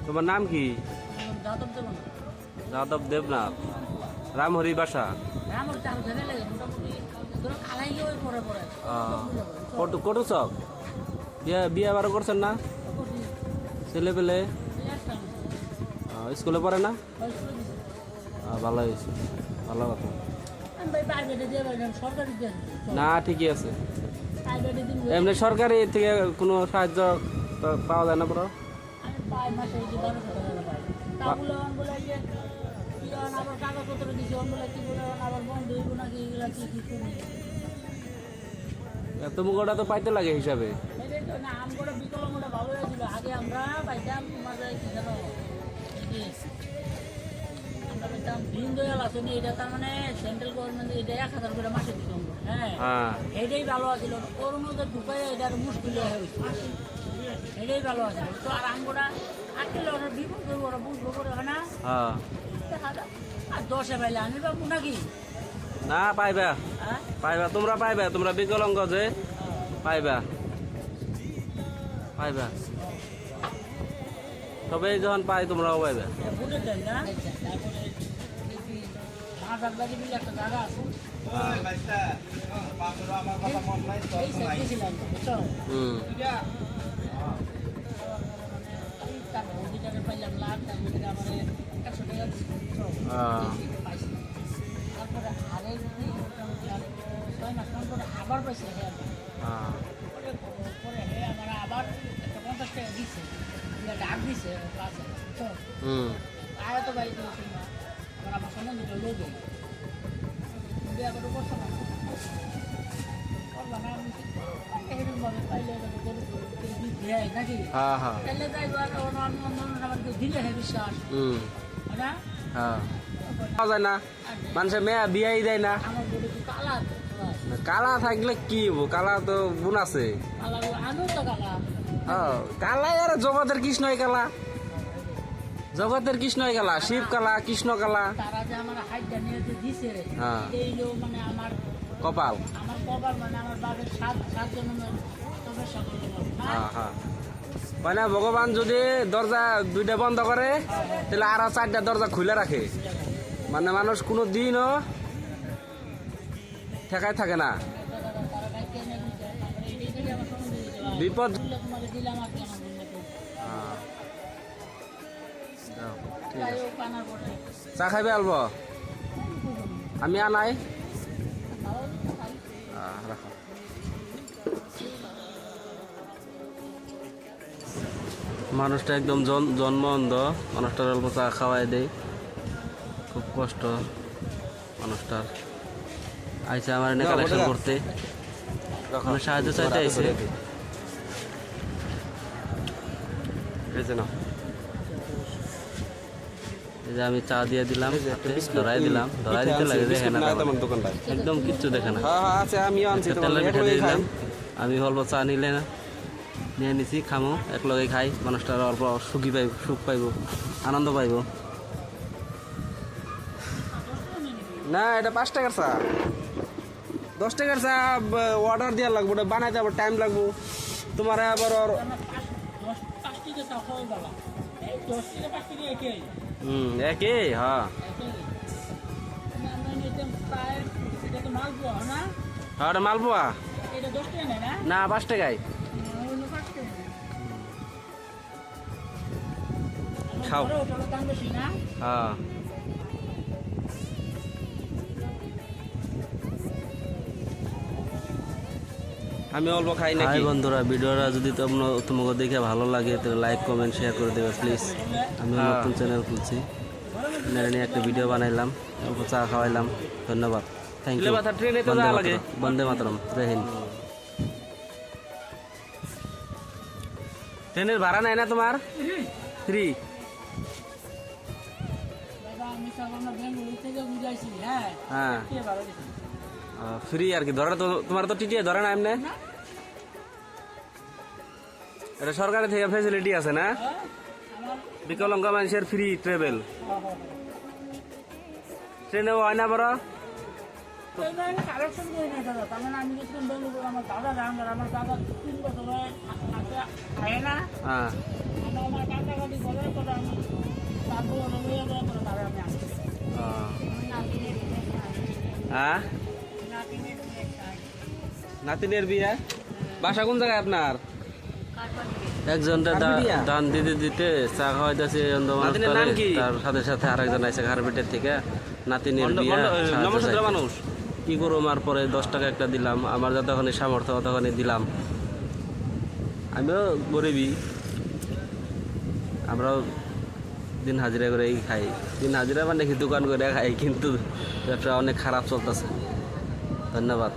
তোমার নাম কি? যাদব দেবনাথ। রামহরি বাসা। কটু সব বিয়ে বারো করছেন না? ছেলে পেলে স্কুলে পড়ে না? ভালো হয়েছে, ভালো কথা। না ঠিকই আছে। এমনি সরকারি থেকে কোনো সাহায্য পাওয়া যায় না? পুরো এত মুখটা তো পাইতে লাগে হিসাবে। দীনদয়াল আছে এটা তার মানে সেন্ট্রাল গভর্নমেন্ট এটা 1000 করে মাসে দিত। হ্যাঁ এটাই ভালো আছিল। ওর মধ্যে ঢুকাই এটা মুশকিল হয়ে গেছে। এটাই ভালো আছে তো। আর আমরা আটকে ওরা বিপদ করবো, ওরা বুঝবো করে হয় না। আর 10-এ পাইলে আমি পাবো নাকি? না পাইবা, পাইবা, তোমরা পাইবা। তোমরা বিকলাঙ্গ যে পাইবা, পাইবা। তবে যখন পাই তোমরাও পাইবা। আবার পাইছে আবার 50 টাকা দিচ্ছে, ডাক দিছে ক্লাসে। আয় তো ভাই আবার আমার সম্বন্ধে লোক আবার করছে না নাকি? দিলে হে বিশ্বাস পাওয়া যায় না, মানুষের মেয়া বিয়াই দেয় না। কালা থাকলে কি হবো? কালা তো গুণ আছে। কালাই আর জগতের কৃষ্ণই কালা, জগতের কৃষ্ণই কালা, শিব কালা, কৃষ্ণ কালা। কপাল মানে ভগবান যদি দরজা 2টা বন্ধ করে তাহলে আরো 4টা দরজা খুলে রাখে। মানে মানুষ কোনো দিনও ঠেকায় থাকে না। বিপদ চা খাইবে আলব আমি আনাই রাখো। মানুষটা একদম জন্ম অন্ধ। মানুষটার অল্প চা খাওয়াই দেয়, খুব কষ্ট মানুষটার। আইসে আমার এনে কালেকশন করতে, আমি সাহায্য চাইতে আইসে। আমি চা দিয়ে দিলাম, ধরাই দিলাম, ধরাই দিতে লাগে দেখে না, একদম কিচ্ছু দেখে না। তেলের পিঠা দিয়ে দিলাম। আমি অল্প চা নিলে না নিয়ে নিছি, খামো একলগে খাই। মানুষটার অল্প সুখী পাইব, সুখ পাইব, আনন্দ পাইব। না এটা 5 টাকার চা, 10 টাকার চা অর্ডার দেওয়া লাগবো, ওটা বানাইতে আবার টাইম লাগবো। তোমার আবার একই। হ্যাঁ ওটা মালপোয়া না 5 টাকায় খাও। হ্যাঁ আমি অল্প খাই না। বন্ধুরা, ভিডিওটা যদি তোমাকে দেখে ভালো লাগে তাহলে লাইক কমেন্ট শেয়ার করে দেবে প্লিজ। আমি নতুন চ্যানেল খুলছি, নিয়ে একটা ভিডিও বানাইলাম, অল্প চা খাওয়াইলাম। ধন্যবাদ, থ্যাংক ইউ। বন্দে মাতরম, জয় হিন্দ। ট্রেনের ভাড়া নাই না তোমার? ফ্রি? হ্যাঁ ফ্রি আর কি। ধরা তো তোমার তো টিটিয়ে ধরে না এমনি? এটা সরকারের থেকে ফ্যাসিলিটি আছে না? বিকলাঙ্গ মানুষের ফ্রি ট্রাভেল ট্রেনেও হয় না বড়? এইবার আমি কালেকশন করি না দাদা, তার মানে আমি যে তিনটা নিব আমার দাদা জানদার, আমার দাদা 3 বছর হয় খায় না, হ্যাঁ আমার কাটাকাটি করার পরে আমি তারপর নিয়ে যাওয়ার পরে তারা আমি আসছি নাতিনের হ্যাঁ নাতিনের নাতিনের বিয়ে, বাসা কোন জায়গায় আপনার? কারবার একজনটা দান দিতে দিতে চা খাওয়াইতেছে তার সাথে সাথে আরেকজন আছে ঘাড়বেটের থেকে নাতিনের বিয়ে মানুষ কি করবো, আমার পরে 10 টাকা একটা দিলাম, আমার যতখানি সামর্থ্য ততখানি দিলাম। আমিও গরিবই, আমরাও দিন হাজিরা করেই খাই, দিন হাজিরা মানে কি দোকান করে খাই, কিন্তু ব্যবসা অনেক খারাপ চলতেছে। ধন্যবাদ।